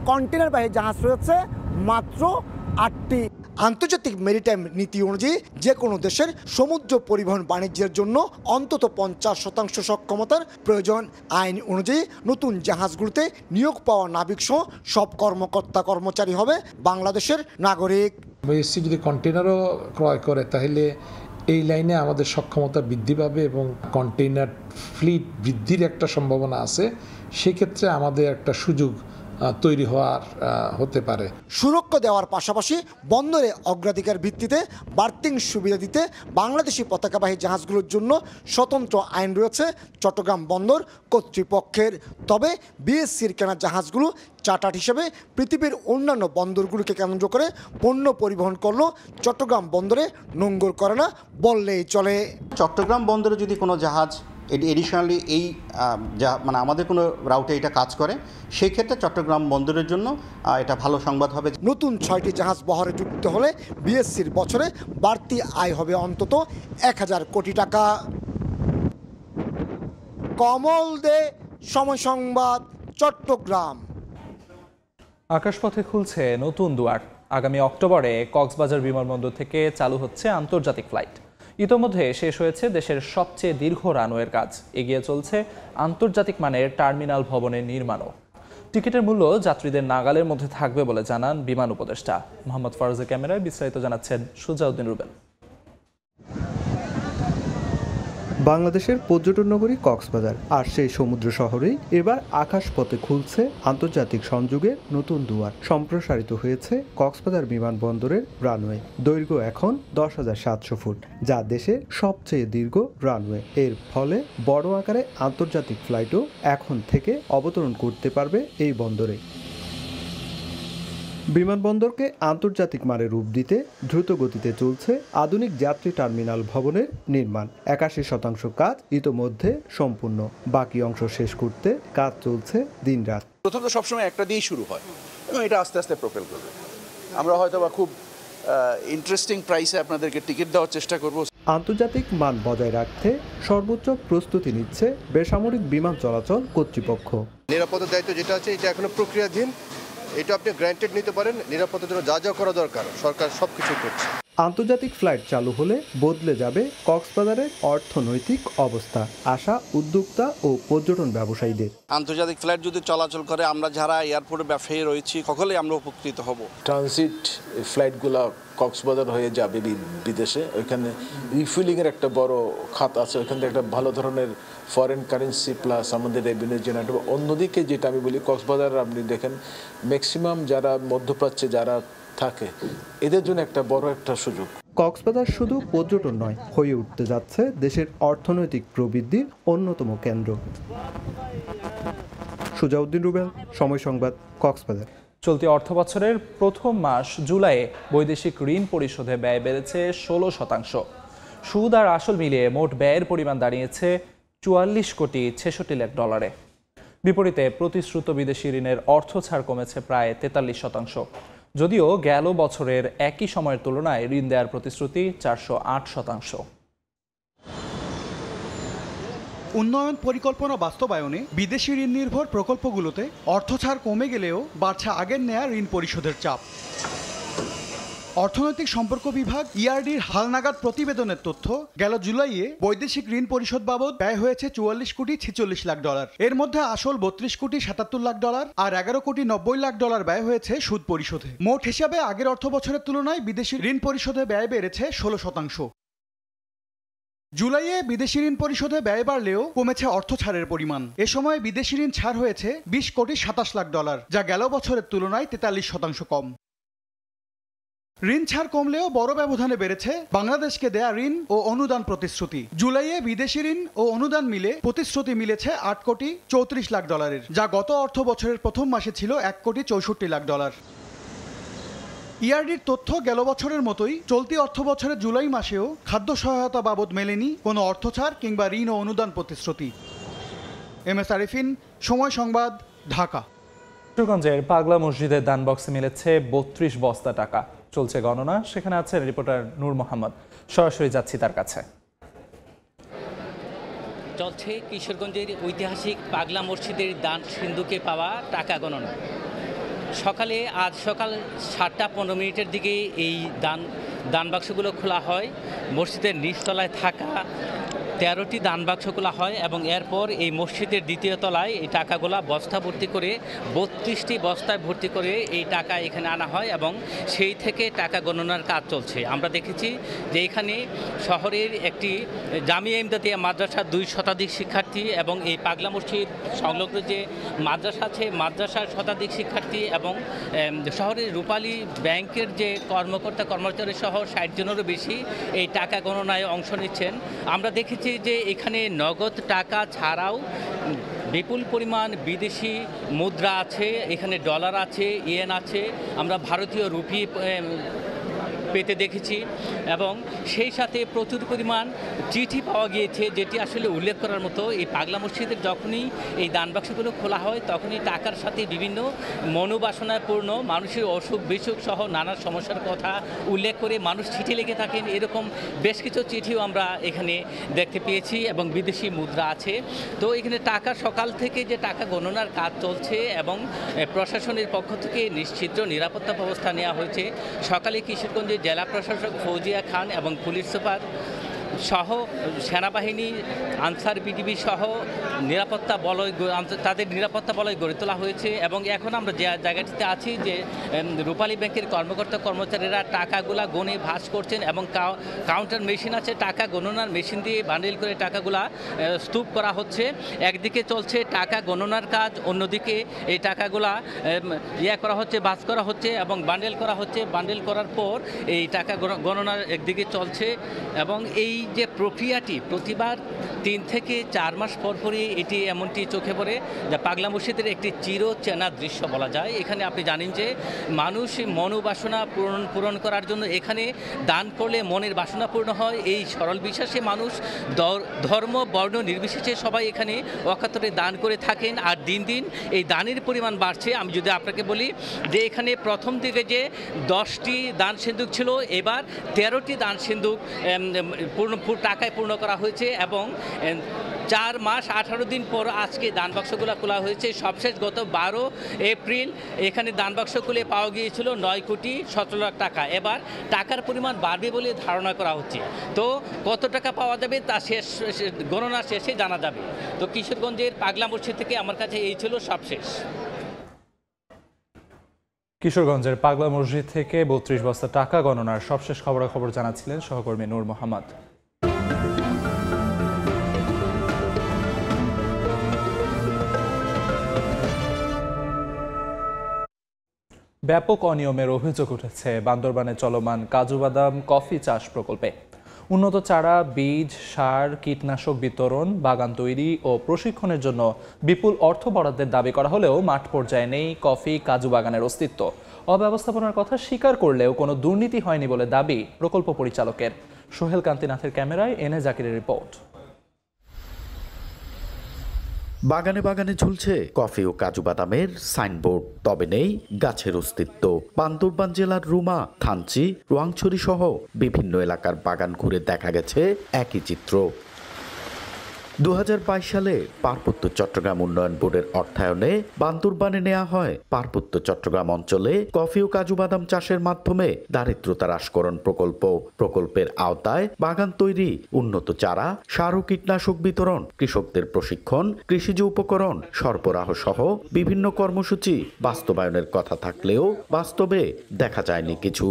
কন্টেনারবাহী জাহাজ রয়েছে মাত্র 8টি। আন্তর্জাতিক মেরিটাইম নীতি অনুযায়ী যে কোনো দেশের সমুদ্র পরিবহন বাণিজ্যের জন্য অন্তত 50% সক্ষমতার প্রয়োজন। আইন অনুযায়ী নতুন জাহাজগুলোতে নিয়োগ পাওয়া নাবিকসহ সব কর্মকর্তা কর্মচারী হবে বাংলাদেশের নাগরিক। বিএসসি যদি কন্টেনারও ক্রয় করে তাহলে এই লাইনে আমাদের সক্ষমতা বৃদ্ধি পাবে এবং কন্টেইনার ফ্লিট বৃদ্ধির একটা সম্ভাবনা আছে। সেক্ষেত্রে আমাদের একটা সুযোগ তৈরি হতে পারে। সুরক্ষা দেওয়ার পাশাপাশি বন্দরে অগ্রাধিকার ভিত্তিতে বার্থিং সুবিধা দিতে বাংলাদেশি পতাকাবাহী জাহাজগুলোর জন্য স্বতন্ত্র আইন রয়েছে চট্টগ্রাম বন্দর কর্তৃপক্ষের। তবে বিএসসির কেনা জাহাজগুলো চার্টার হিসেবে পৃথিবীর অন্যান্য বন্দরগুলোকে কেন্দ্র করে পণ্য পরিবহন করলেও চট্টগ্রাম বন্দরে নোঙ্গর করে না বললেই চলে। চট্টগ্রাম বন্দরে যদি কোনো জাহাজ এডিশনালি এই মানে আমাদের কোনো রাউটে এটা কাজ করে, সেই ক্ষেত্রে চট্টগ্রাম বন্দরের জন্য এটা ভালো সংবাদ হবে। নতুন 6টি জাহাজ বহরে যুক্ত হলে বিএসসির বছরে বাড়তি আয় হবে অন্তত 1000 কোটি টাকা। কমল দে, সময় সংবাদ, চট্টগ্রাম। আকাশপথে খুলছে নতুন দুয়ার। আগামী অক্টোবরে কক্সবাজার বিমানবন্দর থেকে চালু হচ্ছে আন্তর্জাতিক ফ্লাইট। ইতোমধ্যে শেষ হয়েছে দেশের সবচেয়ে দীর্ঘ রানওয়ের কাজ। এগিয়ে চলছে আন্তর্জাতিক মানের টার্মিনাল ভবনের নির্মাণও। টিকিটের মূল্য যাত্রীদের নাগালের মধ্যে থাকবে বলে জানান বিমান উপদেষ্টা। মোহাম্মদ ফারুজের ক্যামেরায় বিস্তারিত জানাচ্ছেন সুজাউদ্দিন রুবেল। বাংলাদেশের পর্যটন নগরী কক্সবাজার আর সেই সমুদ্র শহরেই এবার আকাশপথে খুলছে আন্তর্জাতিক সংযোগের নতুন দুয়ার। সম্প্রসারিত হয়েছে কক্সবাজার বিমানবন্দরের রানওয়ে। দৈর্ঘ্য এখন 10,700 ফুট, যা দেশের সবচেয়ে দীর্ঘ রানওয়ে। এর ফলে বড় আকারে আন্তর্জাতিক ফ্লাইটও এখন থেকে অবতরণ করতে পারবে এই বন্দরে। বিমানবন্দরকে আন্তর্জাতিক মানের রূপ দিতে দ্রুত গতিতে চলছে আধুনিক যাত্রী টার্মিনাল ভবনের নির্মাণ। 81% কাজ ইতোমধ্যে সম্পূর্ণ, বাকি অংশ শেষ করতে কাজ চলছে দিনরাত। প্রথম তো সবসময় একটা দিয়েই শুরু হয় এবং এটা আস্তে আস্তে প্রোপেল করবে। আমরা হয়তো বা খুব ইন্টারেস্টিং প্রাইসে আপনাদেরকে টিকিট দেওয়ার চেষ্টা করব। আন্তর্জাতিক মান বজায় রাখতে সর্বোচ্চ প্রস্তুতি নিচ্ছে বেসামরিক বিমান চলাচল কর্তৃপক্ষ। নিরাপত্তার দায়িত্ব যেটা আছে এটা এখনো প্রক্রিয়াধীন। এটা আপনি গ্র্যান্টেড নিতে পারেন। নিরাপত্তার জন্য যা যা করা দরকার সরকার সবকিছু করছে। আন্তর্জাতিক ফ্লাইট চালু হলে বদলে যাবে কক্সবাজারের অর্থনৈতিক অবস্থা, আশা উদ্যোক্তা ও পর্যটন ব্যবসায়ীদের। আন্তর্জাতিক ফ্লাইট যদি চলাচল করে, আমরা যারা এয়ারপোর্টে ব্যবসায়ী রয়েছি সকলেই আমরা উপকৃত হব। ট্রানজিট ফ্লাইটগুলো কক্সবাজার হয়ে যাবে বিদেশে, ওইখানে রিফিলিংয়ের একটা বড় খাত আছে, ওইখান থেকে একটা ভালো ধরনের ফরেন কারেন্সি প্লাস আমাদের রেভিনিউ জেনারেট হবে। অন্যদিকে যেটা আমি বলি, কক্সবাজার আপনি দেখেন ম্যাক্সিমাম যারা মধ্যপ্রাচ্যে যারা থাকে, এদের জন্য একটা বড় একটা সুযোগ। কক্সবাজার শুধু পর্যটন নয়, হয়ে উঠতে যাচ্ছে দেশের অর্থনৈতিক প্রবৃদ্ধির অন্যতম কেন্দ্র। সুজাউদ্দিন রুবেল, সময় সংবাদ, কক্সবাজার। চলতি অর্থবছরের প্রথম মাস জুলাইয়ে বৈদেশিক ঋণ পরিশোধে ব্যয় বেড়েছে 16%। সুদ আর আসল মিলিয়ে মোট ব্যয়ের পরিমাণ দাঁড়িয়েছে $44.66 কোটি। বিপরীতে প্রতিশ্রুত বিদেশি ঋণের অর্থ ছাড় কমেছে প্রায় 43%। যদিও গেল বছরের একই সময়ের তুলনায় ঋণ দেওয়ার প্রতিশ্রুতি 408%। উন্নয়ন পরিকল্পনা বাস্তবায়নে বিদেশি ঋণ নির্ভর প্রকল্পগুলোতে অর্থছাড় কমে গেলেও বাড়ছে আগের নেয়া ঋণ পরিশোধের চাপ। অর্থনৈতিক সম্পর্ক বিভাগ ইআরডির হালনাগাদ প্রতিবেদনের তথ্য, গেল জুলাইয়ে বৈদেশিক ঋণ পরিশোধ বাবদ ব্যয় হয়েছে $44.46 কোটি। এর মধ্যে আসল $32.77 কোটি আর $11.90 ব্যয় হয়েছে সুদ পরিশোধে। মোট হিসাবে আগের অর্থ বছরের তুলনায় বিদেশি ঋণ পরিশোধে ব্যয় বেড়েছে 16%। জুলাইয়ে বিদেশি ঋণ পরিশোধে ব্যয় বাড়লেও কমেছে অর্থ ছাড়ের পরিমাণ। এ সময় বিদেশি ঋণ ছাড় হয়েছে $20,27,00,000, যা গেল বছরের তুলনায় 43% কম। ঋণ ছাড় কমলেও বড় ব্যবধানে বেড়েছে বাংলাদেশকে দেয়া ঋণ ও অনুদান প্রতিশ্রুতি। জুলাইয়ে বিদেশি ঋণ ও অনুদান মিলে প্রতিশ্রুতি মিলেছে $8,34,00,000, যা গত অর্থ বছরের প্রথম মাসে ছিল $1,64,00,000। ইআরডির তথ্য গেল বছরের মতোই চলতি অর্থ বছরের জুলাই মাসেও খাদ্য সহায়তা বাবদ মেলেনি কোনো অর্থ ছাড় কিংবা ঋণ ও অনুদান প্রতিশ্রুতি। MS আরিফিন, সময় সংবাদ, ঢাকা। কিশোরগঞ্জের পাগলা মসজিদের দান বক্সে মিলেছে 32 বস্তা টাকা। চলছে গণনা, সেখানে আছেন রিপোর্টার নূর মোহাম্মদ। সরাসরি যাচ্ছি তার কাছে। চলছে কিশোরগঞ্জের ঐতিহাসিক পাগলা মসজিদের দান সিন্ধুকে পাওয়া টাকা গণনা। আজ সকাল 7:15 দিকে এই দান বাক্সগুলো খোলা হয়। মসজিদের নিচতলায় থাকা 13টি দান বাক্স খোলা হয় এবং এরপর এই মসজিদের দ্বিতীয় তলায় এই টাকাগুলো বস্তা ভর্তি করে 32টি বস্তায় ভর্তি করে এই টাকা এখানে আনা হয় এবং সেই থেকে টাকা গণনার কাজ চলছে। আমরা দেখেছি যে এখানে শহরের একটি জামিয়া ইমদাদিয়া মাদ্রাসার 2 শতাধিক শিক্ষার্থী এবং এই পাগলা মসজিদ সংলগ্ন যে মাদ্রাসা আছে মাদ্রাসার শতাধিক শিক্ষার্থী এবং শহরের রূপালী ব্যাংকের যে কর্মচারী সহ 60 জনেরও বেশি এই টাকা গণনায় অংশ নিচ্ছেন। আমরা দেখেছি যে এখানে নগদ টাকা ছাড়াও বিপুল পরিমাণ বিদেশি মুদ্রা আছে, এখানে ডলার আছে, ইয়েন আছে, আমরা ভারতীয় রুপি পেতে দেখেছি এবং সেই সাথে প্রচুর পরিমাণ চিঠি পাওয়া গিয়েছে, যেটি আসলে উল্লেখ করার মতো। এই পাগলা মসজিদের যখনই এই দান বাক্সগুলো খোলা হয় তখনই টাকার সাথে বিভিন্ন মনোবাসনায় পূর্ণ মানুষের অসুখ বিসুখ সহ নানা সমস্যার কথা উল্লেখ করে মানুষ চিঠি লিখে থাকেন। এরকম বেশ কিছু চিঠিও আমরা এখানে দেখতে পেয়েছি এবং বিদেশি মুদ্রা আছে। তো এখানে টাকা সকাল থেকে যে টাকা গণনার কাজ চলছে এবং প্রশাসনের পক্ষ থেকে নিশ্চিদ্র নিরাপত্তা ব্যবস্থা নেওয়া হয়েছে। সকালে কিশোরগঞ্জে জেলা প্রশাসক ফৌজিয়া খান এবং পুলিশ সুপার সহ সেনাবাহিনী, আনসার বিডিবি সহ তাদের নিরাপত্তা বলয় গড়ে তোলা হয়েছে এবং এখন আমরা যে জায়গাটিতে আছি যে রূপালী ব্যাংকের কর্মচারীরা টাকাগুলা গণে ভাঁজ করছেন এবং কাউন্টার মেশিন আছে, টাকা গণনার মেশিন দিয়ে বান্ডেল করে টাকাগুলা স্তূপ করা হচ্ছে। একদিকে চলছে টাকা গণনার কাজ, অন্যদিকে এই টাকাগুলা করা হচ্ছে, ভাঁজ করা হচ্ছে এবং বান্ডেল করা হচ্ছে। বান্ডেল করার পর এই টাকা গণনার একদিকে চলছে এবং এই যে প্রক্রিয়াটি প্রতিবার 3 থেকে 4 মাস পরপরই এটি এমনটি চোখে পড়ে যা পাগলা মসজিদের একটি চিরচেনা দৃশ্য বলা যায়। এখানে আপনি জানেন যে মানুষ মনোবাসনা পূরণ করার জন্য এখানে দান করলে মনের বাসনা পূর্ণ হয়। এই সরল বিশ্বাসে মানুষ ধর্ম বর্ণ নির্বিশেষে সবাই এখানে অকাতরে দান করে থাকেন আর দিন দিন এই দানের পরিমাণ বাড়ছে। আমি যদি আপনাকে বলি যে এখানে প্রথম দিকে যে 10টি দান সিন্ধুক ছিল, এবার 13টি দান সিন্ধুক টাকায় পূর্ণ করা হয়েছে এবং 4 মাস 18 দিন পর আজকে দান বাক্সগুলো খোলা হয়েছে। সবশেষ গত 12 এপ্রিল এখানে দান বাক্স খুলে পাওয়া গিয়েছিল 9,17,00,000 টাকা। এবার টাকার পরিমাণ বাড়বে বলে ধারণা করা হচ্ছে। তো কত টাকা পাওয়া যাবে তা গণনা শেষে জানা যাবে। তো কিশোরগঞ্জের পাগলা মসজিদ থেকে আমার কাছে এই ছিল সবশেষ। কিশোরগঞ্জের পাগলা মসজিদ থেকে 32 বস্তা টাকা গণনার সবশেষ খবরাখবর জানাচ্ছিলেন সহকর্মী নূর মোহাম্মদ। ব্যাপক অনিয়মের অভিযোগ উঠেছে বান্দরবানে চলমান কাজু বাদাম কফি চাষ প্রকল্পে। উন্নত চারা, বীজ, সার, কীটনাশক বিতরণ, বাগান তৈরি ও প্রশিক্ষণের জন্য বিপুল অর্থ বরাদ্দের দাবি করা হলেও মাঠ পর্যায়ে নেই কফি কাজু বাগানের অস্তিত্ব। অব্যবস্থাপনার কথা স্বীকার করলেও কোনো দুর্নীতি হয়নি বলে দাবি প্রকল্প পরিচালকের। সোহেল কান্তিনাথের ক্যামেরায় এনে জাকিরের রিপোর্ট। বাগানে বাগানে ঝুলছে কফি ও কাজু বাদামের সাইনবোর্ড, তবে নেই গাছের অস্তিত্ব। বান্দরবান জেলার রুমা, থানচি, রোয়াংছড়ি সহ বিভিন্ন এলাকার বাগান ঘুরে দেখা গেছে একই চিত্র। 2022 সালে পার্বত্য চট্টগ্রাম উন্নয়ন বোর্ডের অর্থায়নে বান্দরবানে নেওয়া হয় পার্বত্য চট্টগ্রাম অঞ্চলে কফি ও কাজু বাদাম চাষের মাধ্যমে দারিদ্রতা হ্রাসকরণ প্রকল্প। প্রকল্পের আওতায় বাগান তৈরি, উন্নত চারা, সার ও কীটনাশক বিতরণ, কৃষকদের প্রশিক্ষণ, কৃষিজ উপকরণ সরবরাহ সহ বিভিন্ন কর্মসূচি বাস্তবায়নের কথা থাকলেও বাস্তবে দেখা যায়নি কিছু।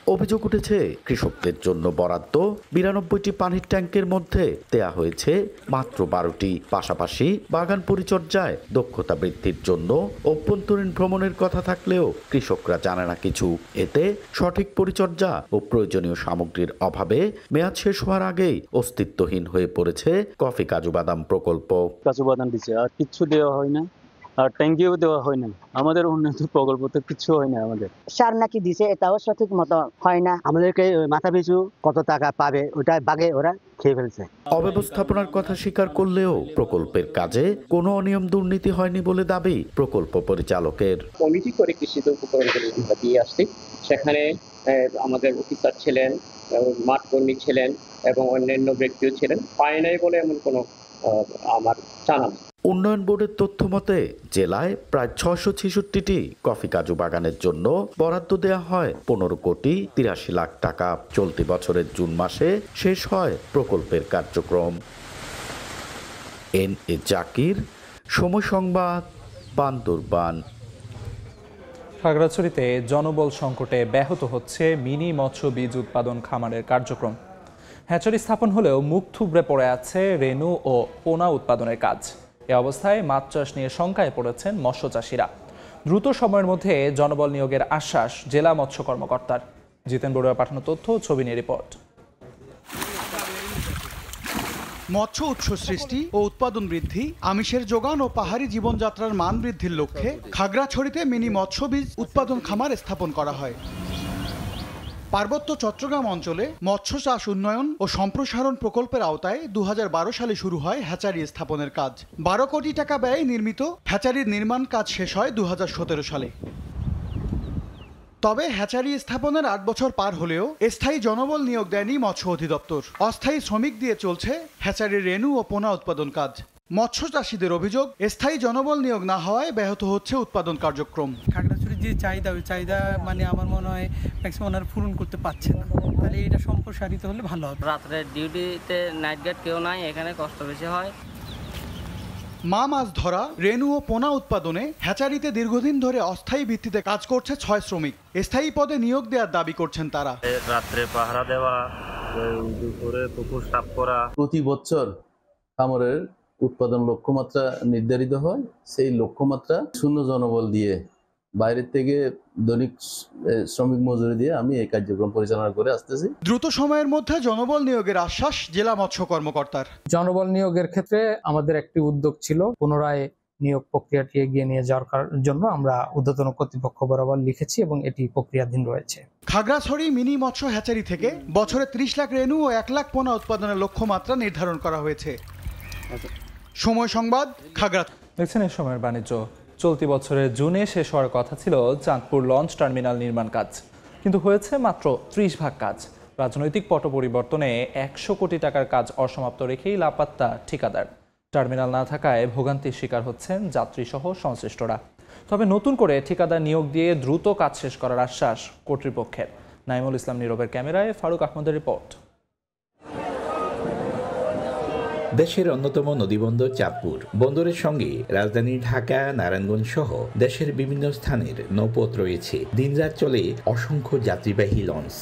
অভিযোগ উঠেছে কৃষকদের জন্য বরাদ্দ 92টি পানির ট্যাঙ্কের মধ্যে দেয়া হয়েছে মাত্র 12টি। পাশাপাশি বাগান পরিচর্যায় দক্ষতা বৃদ্ধির জন্য অভ্যন্তরীণ ভ্রমণের কথা থাকলেও কৃষকরা জানে না কিছু। এতে সঠিক পরিচর্যা ও প্রয়োজনীয় সামগ্রীর অভাবে মেয়াদ শেষ হওয়ার আগেই অস্তিত্বহীন হয়ে পড়েছে কফি কাজু বাদাম প্রকল্প। কাজু বাদাম দিচ্ছে আর কিচ্ছু দেওয়া হয় না, আর ট্যাঙ্কিও দেওয়া হয় না। আমাদের উন্নত প্রকল্প তো কিছু হয় না। আমাদের সার নাকি দিছে এটাও সঠিক মতো হয় না। আমাদেরকে মাথা পিছু কত টাকা পাবে ওটা বাগে ওরা খেয়ে ফেলছে। অব্যবস্থাপনার কথা স্বীকার করলেও প্রকল্পের কাজে কোনো অনিয়ম দুর্নীতি হয়নি বলে দাবি প্রকল্প পরিচালকের। কমিটি করে কৃষিজ উপকরণগুলো দিয়ে আসছি, সেখানে আমাদের অফিসার ছিলেন, মাঠ কর্মী ছিলেন এবং অন্যান্য ব্যক্তিও ছিলেন। পায় নাই বলে এমন কোনো আমার জানা নেই। উন্নয়ন বোর্ডের তথ্য মতে জেলায় প্রায় 666টি কফি কাজু বাগানের জন্য বরাদ্দ দেওয়া হয় 15 কোটি 83 লাখ টাকা। চলতি বছরের জুন মাসে শেষ হয় প্রকল্পের কার্যক্রম। এন.এ. জাকির, সময় সংবাদ, বান্দরবান। খাগড়াছড়িতে জনবল সংকটে ব্যাহত হচ্ছে মিনি মৎস্য বীজ উৎপাদন খামারের কার্যক্রম। হ্যাচারি স্থাপন হলেও মুখ থুবড়ে পড়ে আছে রেণু ও পোনা উৎপাদনের কাজ। এ অবস্থায় মাছ চাষ নিয়ে শঙ্কায় পড়েছেন মৎস্য চাষিরা। দ্রুত সময়ের মধ্যে জনবল নিয়োগের আশ্বাস জেলা মৎস্য কর্মকর্তার। জিতেন বড়ুয়া পাঠানো তথ্য, ছবি নিয়ে রিপোর্ট। মৎস্য উৎস সৃষ্টি ও উৎপাদন বৃদ্ধি, আমিষের যোগান ও পাহাড়ি জীবনযাত্রার মান বৃদ্ধির লক্ষ্যে খাগড়াছড়িতে মিনি মৎস্য বীজ উৎপাদন খামার স্থাপন করা হয়। পার্বত্য চট্টগ্রাম অঞ্চলে মৎস্য চাষ উন্নয়ন ও সম্প্রসারণ প্রকল্পের আওতায় 2012 সালে শুরু হয় হ্যাচারি স্থাপনের কাজ। 12 কোটি টাকা ব্যয়ে নির্মিত হ্যাচারির নির্মাণ কাজ শেষ হয় 2017 সালে। তবে হ্যাচারি স্থাপনের 8 বছর পার হলেও স্থায়ী জনবল নিয়োগ দেয়নি মৎস্য অধিদপ্তর। অস্থায়ী শ্রমিক দিয়ে চলছে হ্যাচারির রেণু ও পোনা উৎপাদন কাজ। মৎস্য চাষীদের অভিযোগ, স্থায়ী জনবল নিয়োগ না হওয়ায় ব্যাহত হচ্ছে উৎপাদন কার্যক্রম। খাগড়াছড়ির যে চাহিদা, ওই চাহিদা মানে আমার মনে হয় ম্যাক্সিমাম ওনারা পূরণ করতে পারছে না। তাহলে এটা সম্প্রসারিত হলে ভালো হবে। রাত্রে ডিউটিতে নাইট গার্ড কেউ নাই, এখানে কষ্ট বেশি হয়। মাছ ধরা, রেণু ও পোনা উৎপাদনে হ্যাচারিতে দীর্ঘদিন ধরে অস্থায়ী ভিত্তিতে কাজ করছে 6 শ্রমিক। স্থায়ী পদে নিয়োগ দেওয়ার দাবি করছেন তারা। রাত্রে পাহারা দেওয়া, দুপুরে পুকুর সাফ করা। প্রতি বছর খামারের উৎপাদন লক্ষ্যমাত্রা নির্ধারিত হয়, সেই লক্ষ্যমাত্রা শূন্য জনবল দিয়ে বাইরের থেকে দৈনিক শ্রমিক মজুরি দিয়ে আমি এই কার্যক্রম পরিচালনা করে আসতেছি। দ্রুত সময়ের মধ্যে জনবল নিয়োগের আশ্বাস জেলা মৎস্য কর্মকর্তার। জনবল নিয়োগের ক্ষেত্রে আমাদের একটি উদ্যোগ ছিল, পুনরায় নিয়োগ প্রক্রিয়াটি এগিয়ে নিয়ে যাওয়ার জন্য আমরা ঊর্ধ্বতন কর্তৃপক্ষ বরাবর লিখেছি এবং এটি প্রক্রিয়াধীন রয়েছে। খাগড়াছড়ি মিনি মৎস্য হ্যাচারি থেকে বছরে 30 লাখ রেণু ও 1 লাখ পোনা উৎপাদনের লক্ষ্যমাত্রা নির্ধারণ করা হয়েছে। সময় সংবাদ, খাগড়া। দেখছেন এই সময়ের বাণিজ্য। চলতি বছরের জুনে শেষ হওয়ার কথা ছিল চাঁদপুর লঞ্চ টার্মিনাল নির্মাণ কাজ, কিন্তু হয়েছে মাত্র 30 ভাগ কাজ। রাজনৈতিক পট পরিবর্তনে 100 কোটি টাকার কাজ অসমাপ্ত রেখেই লাপাত্তা ঠিকাদার। টার্মিনাল না থাকায় ভোগান্তির শিকার হচ্ছেন যাত্রীসহ সংশ্লিষ্টরা। তবে নতুন করে ঠিকাদার নিয়োগ দিয়ে দ্রুত কাজ শেষ করার আশ্বাস কর্তৃপক্ষের। নাইমুল ইসলাম নীরবের ক্যামেরায় ফারুক আহমদের রিপোর্ট। দেশের অন্যতম নদীবন্দর চাঁদপুর বন্দরের সঙ্গে রাজধানী ঢাকা, নারায়ণগঞ্জ সহ দেশের বিভিন্ন স্থানের নৌপথ রয়েছে। দিনরাত চলে অসংখ্য যাত্রীবাহী লঞ্চ।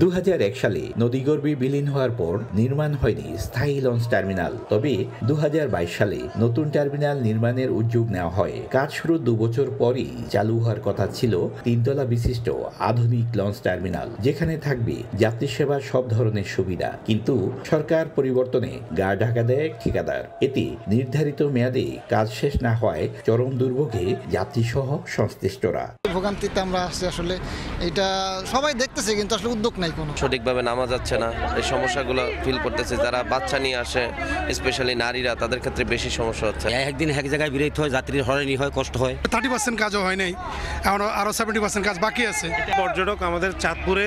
2001 সালে নদীগর্ভে বিলীন হওয়ার পর নির্মাণ হয়নি স্থায়ী লঞ্চ টার্মিনাল। তবে 2022 সালে নতুন টার্মিনাল নির্মাণের উদ্যোগ নেওয়া হয়। কাজ শুরুর 2 বছর পরই চালু হওয়ার কথা ছিল 3 তলা বিশিষ্ট আধুনিক লঞ্চ টার্মিনাল, যেখানে থাকবে যাত্রী সেবার সব ধরনের সুবিধা। কিন্তু সরকার পরিবর্তনে গা ঢাকা দেয় ঠিকাদার। এতে নির্ধারিত মেয়াদে কাজ শেষ না হওয়ায় চরম দুর্ভোগে যাত্রী সহ সংশ্লিষ্টরা। ভোগান্তিতে আমরা আসছি, আসলে এটা সবাই দেখতেছে কিন্তু আসলে উদ্যোগ নাই, কোনো সঠিকভাবে নামা যাচ্ছে না। এই সমস্যাগুলো ফিল করতেছে যারা বাচ্চা নিয়ে আসে, স্পেশালি নারীরা, তাদের ক্ষেত্রে বেশি সমস্যা হচ্ছে। একদিন এক জায়গায় বিরতি হয়, যাত্রীর হয়রানি হয়, কষ্ট হয়। 30% কাজও হয় নাই, আরো 70% কাজ বাকি আছে। পর্যটক আমাদের চাঁদপুরে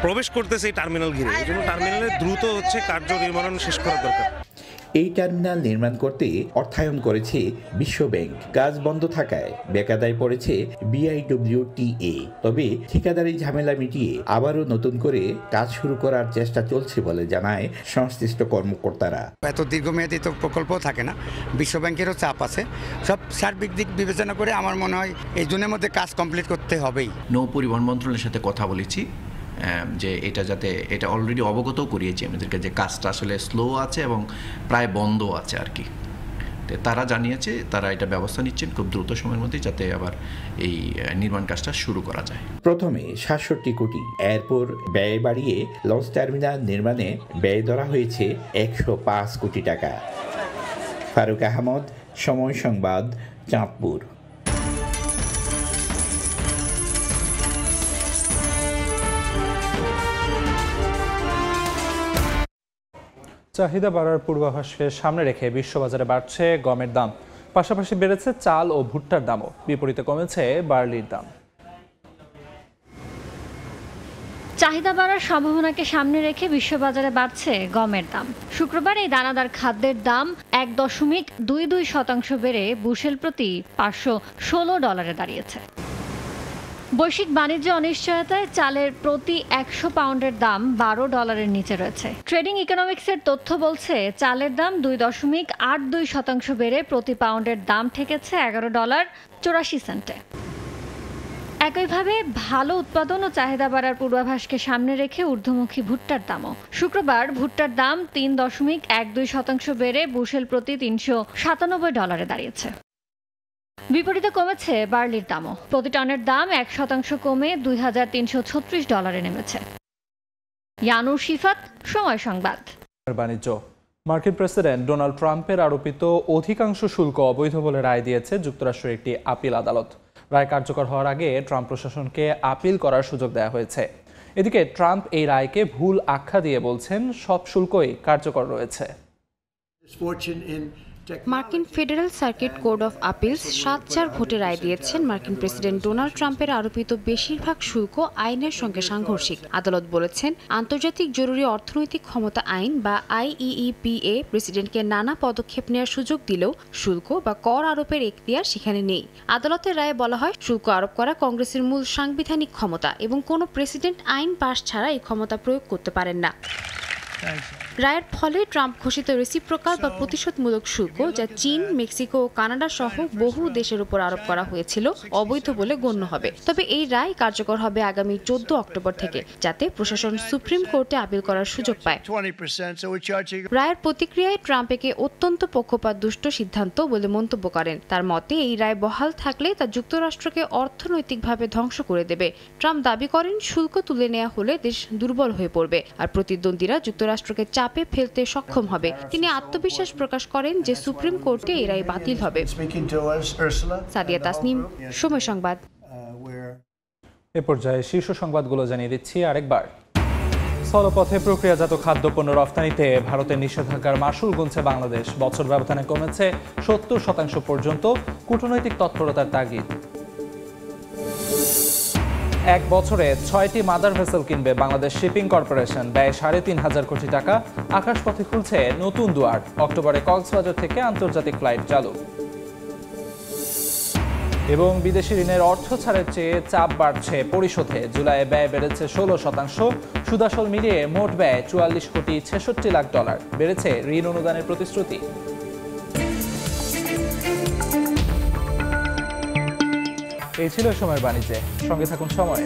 প্রবেশ করতেছে এই টার্মিনাল ঘিরে, এই জন্য টার্মিনালে দ্রুত হচ্ছে কার্য নির্মাণ শেষ করা দরকার। এই টার্মিনাল নির্মাণ করতে অর্থায়ন করেছে বিশ্ব ব্যাংক। কাজ বন্ধ থাকায় বেকায়দায় পড়েছে BIWTA। তবে ঠিকাদারি ঝামেলা মিটিয়ে আবারও নতুন করে কাজ শুরু করার চেষ্টা চলছে বলে জানায় সংশ্লিষ্ট কর্মকর্তারা। এত দীর্ঘমেয়াদী তো প্রকল্প থাকে না, বিশ্ব ব্যাংকেরও চাপ আছে। সব সার্বিক দিক বিবেচনা করে আমার মনে হয় এই জুনের মধ্যে কাজ কমপ্লিট করতে হবেই। নৌ পরিবহন মন্ত্রণালয়ের সাথে কথা বলেছি যে এটা অলরেডি অবগত করিয়েছি আমাদেরকে যে কাজটা আসলে স্লো আছে এবং প্রায় বন্ধ আছে আর কি। তারা জানিয়েছে তারা এটা ব্যবস্থা নিচ্ছেন খুব দ্রুত সময়ের মধ্যে, যাতে আবার এই নির্মাণ কাজটা শুরু করা যায়। প্রথমে ৬৭ কোটি, এরপর ব্যয় বাড়িয়ে লঞ্চ টার্মিনাল নির্মাণে ব্যয় ধরা হয়েছে ১০৫ কোটি টাকা। ফারুক আহমদ, সময় সংবাদ, চাঁদপুর। চাহিদা বাড়ার পূর্বাভাসকে সামনে রেখে বিশ্ববাজারে বাড়ছে গমের দাম, পাশাপাশি বেড়েছে চাল ও ভুট্টার দামও। বিপরীতে কমেছে বার্লির দাম। চাহিদা বাড়ার সম্ভাবনাকে সামনে রেখে বিশ্ববাজারে বাড়ছে গমের দাম। শুক্রবার এই দানাদার খাদ্যের দাম ১.22% বেড়ে বুশেল প্রতি $516 দাঁড়িয়েছে। বৈশ্বিক বাণিজ্য অনিশ্চয়তায় চালের প্রতি ১০০ পাউন্ডের দাম $12 নিচে রয়েছে। ট্রেডিং ইকোনমিক্সের তথ্য বলছে চালের দাম 2.82% বেড়ে প্রতি পাউন্ডের দাম ঠেকেছে $11.84। একইভাবে ভালো উৎপাদন ও চাহিদা বাড়ার পূর্বাভাসকে সামনে রেখে ঊর্ধ্বমুখী ভুট্টার দামও। শুক্রবার ভুট্টার দাম 3.12% বেড়ে বুশেল প্রতি $397 দাঁড়িয়েছে। বিপরীতে কমেছে বার্লির দামও। প্রতি টনের দাম 1% কমে $2,336 নেমেছে। ইয়ানুর শিফাত, সময় সংবাদ। বাণিজ্য। মার্কিন প্রেসিডেন্ট ডোনাল্ড ট্রাম্পের আরোপিত অধিকাংশ শুল্ক অবৈধ বলে রায় দিয়েছে যুক্তরাষ্ট্রের একটি আপিল আদালত। রায় কার্যকর হওয়ার আগে ট্রাম্প প্রশাসনকে আপিল করার সুযোগ দেওয়া হয়েছে। এদিকে ট্রাম্প এই রায়কে ভুল আখ্যা দিয়ে বলছেন সব শুল্কই কার্যকর রয়েছে। মার্কিন ফেডারেল সার্কিট কোর্ট অফ আপিলস ৭-৪ ভোটে রায় দিয়েছেন মার্কিন প্রেসিডেন্ট ডোনাল্ড ট্রাম্পের আরোপিত বেশিরভাগ শুল্ক আইনের সঙ্গে সাংঘর্ষিক। আদালত বলেছেন, আন্তর্জাতিক জরুরি অর্থনৈতিক ক্ষমতা আইন বা IEEPA প্রেসিডেন্টকে নানা পদক্ষেপ নেওয়ার সুযোগ দিলেও শুল্ক বা কর আরোপের এখতিয়ার সেখানে নেই। আদালতের রায়ে বলা হয়, শুল্ক আরোপ করা কংগ্রেসের মূল সাংবিধানিক ক্ষমতা এবং কোনো প্রেসিডেন্ট আইন পাশ ছাড়া এই ক্ষমতা প্রয়োগ করতে পারেন না। রায়ের ফলে ট্রাম্প ঘোষিত রেসিপ্রোকাল বা প্রতিশোধমূলক শুল্ক, যা চীন, মেক্সিকো ও কানাডা সহ বহু দেশের উপর আরোপ করা হয়েছিল, অবৈধ বলে গণ্য হবে। তবে এই রায় কার্যকর হবে আগামী 14 অক্টোবর থেকে, যাতে প্রশাসন সুপ্রিম কোর্টে আপিল করার সুযোগ পায়। রায়ের প্রতিক্রিয়ায় ট্রাম্প একে অত্যন্ত পক্ষপাতদুষ্ট সিদ্ধান্ত বলে মন্তব্য করেন। তার মতে, এই রায় বহাল থাকলে তা যুক্তরাষ্ট্রকে অর্থনৈতিকভাবে ধ্বংস করে দেবে। ট্রাম্প দাবি করেন, শুল্ক তুলে নেওয়া হলে দেশ দুর্বল হয়ে পড়বে আর প্রতিদ্বন্দ্বীরা যুক্তরাষ্ট্রকে চাপে ফেলতে সক্ষম হবে। তিনি আত্মবিশ্বাস প্রকাশ করেন যে সুপ্রিম কোর্টে এই রায় বাতিল হবে। সাদিয়া তাসনিম, সময় সংবাদ। এ পর্যায়ে শীর্ষ সংবাদগুলো জানিয়ে দিচ্ছি আরেকবার। স্থলপথে প্রক্রিয়াজাত খাদ্যপণ্য রফতানিতে ভারতের নিষেধাজ্ঞার মাশুল গুনছে বাংলাদেশ। বছর ব্যবধানে কমেছে 70% পর্যন্ত। কূটনৈতিক তৎপরতার তাগিদ। 1 বছরে 6টি মাদার ভেসেল কিনবে বাংলাদেশ শিপিং কর্পোরেশন। ব্যয় 3.5 কোটি টাকা। আকাশপথে খুলছে নতুন দুয়ার। অক্টোবরে কক্সবাজার থেকে আন্তর্জাতিক ফ্লাইট চালু। এবং বিদেশি ঋণের অর্থ ছাড়ের চেয়ে চাপ বাড়ছে পরিশোধে। জুলাইয়ে ব্যয় বেড়েছে 16%। সুদাসল মিলিয়ে মোট ব্যয় $44.66 কোটি। বেড়েছে ঋণ অনুদানের প্রতিশ্রুতি। এই ছিল সময়ের বাণিজ্যে। সঙ্গে থাকুন সময়।